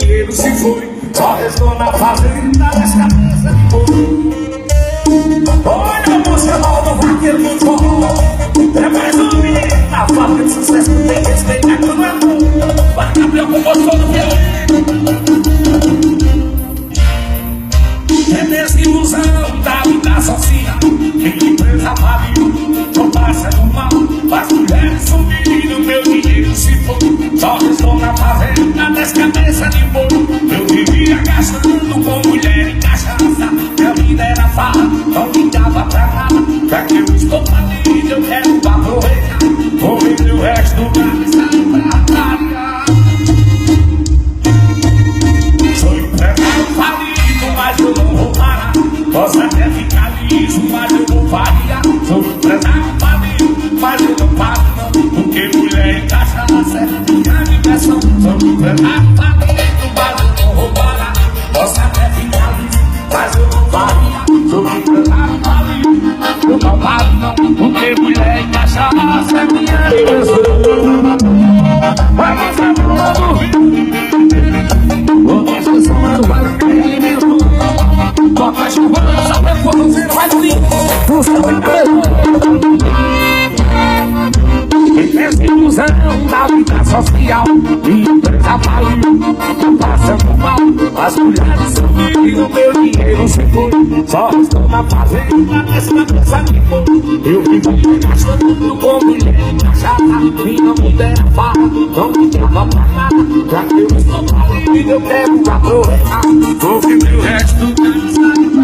dinheiro se foi, só restou na fazenda das cabeças de boi. Olha a música nova, vaqueiro do forró. É mais um menino na fábrica de sucesso, tem respeito a quando é bom. Vai Gabriel com gosto no violino. É mesmo ilusão da vida social. Em empresa faliu, não passa do mal. As mulheres sumiram, meu dinheiro se foi, só restou na fazenda das cabeças de boi. Eu vivia gastando com mulher e cachaça. Minha vida era farra, não ligava pra nada. Já que eu estou falido, eu quero aproveitar. Vou vender o resto do gado e sair pra trabalhar. Sou empregado falido, mas eu não vou parar. Posso até ficar liso, mas eu vou variar. Sou empresário falido, mas eu não paro não, porque mulher e cachaça é minha diversão. Sou empresário falido, mas eu não vou parar. Posso até ficar liso, mas eu não variar. Sou empresário falido, eu não paro não, porque mulher e cachaça é minha diversão. Vai passar pro lado, vou transformar o vale cair mesmo. Bota a chuva, sabe quando você vai vir. Não sabe mesmo. Essa ilusão da vida social, empresa faliu, passando mal. As mulheres sumiram, meu dinheiro se foi, só restou na fazenda dessa cabeça de boi. Eu vivi gastando com mulher e cachaça. Minha mulher era farra, não me dava pra nada. Já que eu estou falido, eu quero aproveitar. Vou viver o resto da vida.